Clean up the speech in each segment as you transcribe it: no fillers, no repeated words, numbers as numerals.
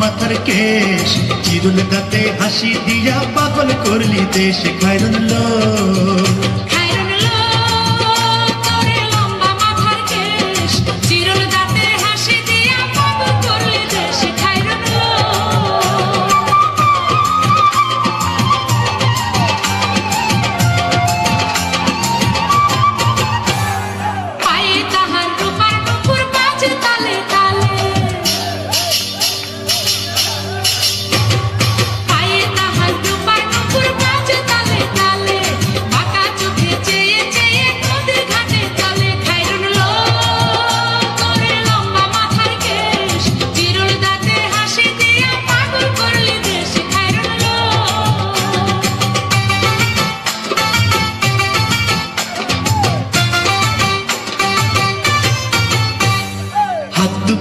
মাথার কেশ, চিরুল দাঁতে হাসি দিয়া পাগল করলি দেশ। খায়রুল লোক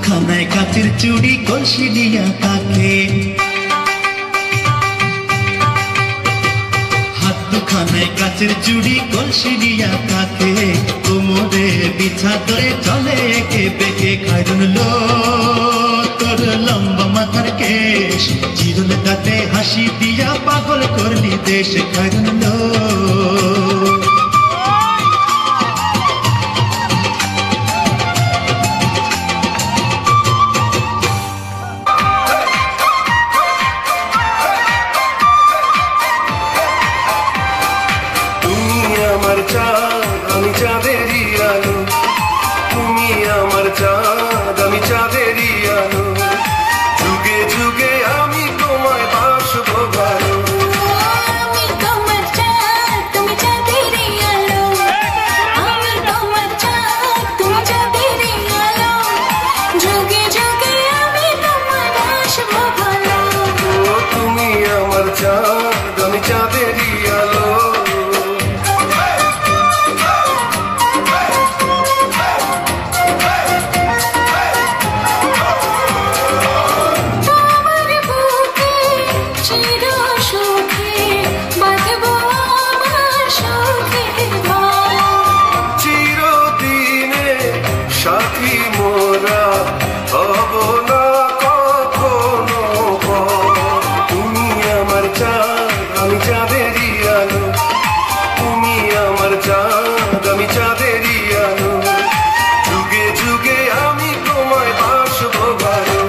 খানায় কাচের চুড়ি কলসি নিয়া তাকে, হাত দুখানায় কাচের চুড়ি কলসি নিয়া তাকে, কোমরে বিছা ধরে চলে একে বেঁকে। খায়রুল লোক তোর লম্বা মাথার কেশ, চিরুল দাঁতে হাসি দিয়া পাগল করলি দেশ। খায়রুল লোক আমি চাঁদেরই আলো, তুমি আমার চাঁদ আমি চাঁদেরই আলো, যুগে যুগে আমি তোমায় বাসবো ভালো। আমি তোমার চাঁদ তুমি চাঁদেরই আলো, আমি তোমার চাঁদ তুমি চাঁদেরই আলো, যুগে যুগে আমি তোমায় বাসবো ভালো। তুমি আমার চাঁদ আমি চাঁদেরই আলো। সাথী মোরা হব না কখনো পর, তুমি আমার চাঁদ আমি চাঁদেরই আলো, তুমি আমার চাঁদ আমি চাঁদেরই আলো, যুগে যুগে আমি তোমায় বাসবো ভালো।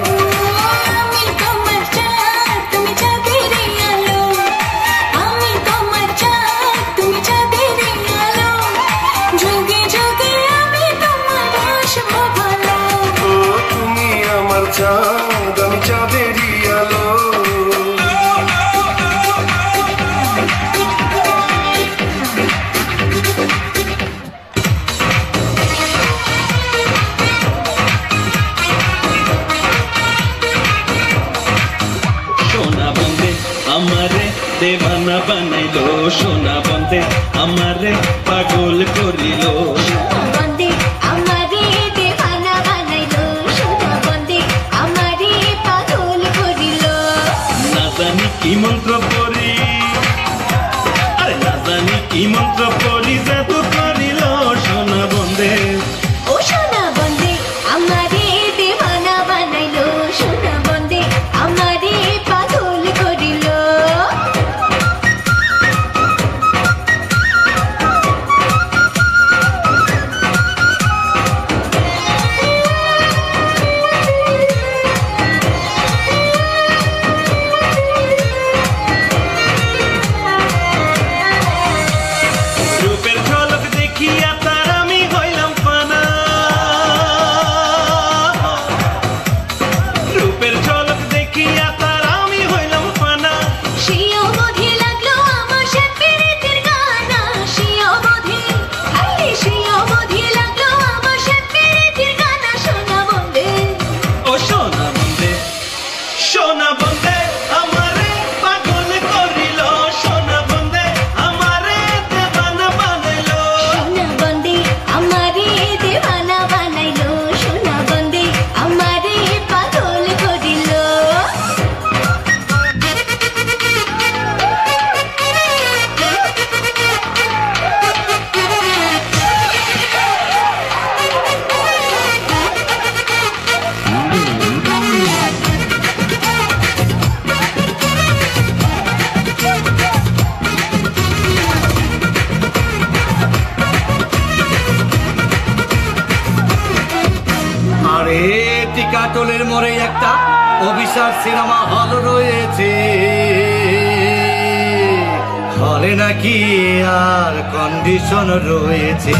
আমি তোমার চাঁদ তুমি চাঁদেরই আলো, আমি তোমার চাঁদ তুমি চাঁদেরই আলো, যুগে যুগে আমি তোমায় বাসবো ভালো। তুমি আমার চাঁদ আমি চাঁদেরই আলো। সোনা বন্দে আমারে দেওয়ানা বানাইলো, সোনা বন্দে আমারে পাগল করিল। বন্দে আমারে দেওয়ানা বানাইলো, সোনা বন্দে আমারে পাগল করিল। না জানি কি মন্ত্র পড়ি, আরে না জানি কি মন্ত্র পড়ি জাদু করিল সোনা বন্দে। ও সোনা বন্দে আমারে দেওয়ানা বানাইলো, সোনা বন্দে আমারে পাগল করিল। কাটলের মোড়ে একটা অভিশাপ সিনেমা হল রয়েছে, হলে নাকি আর কন্ডিশন রয়েছে।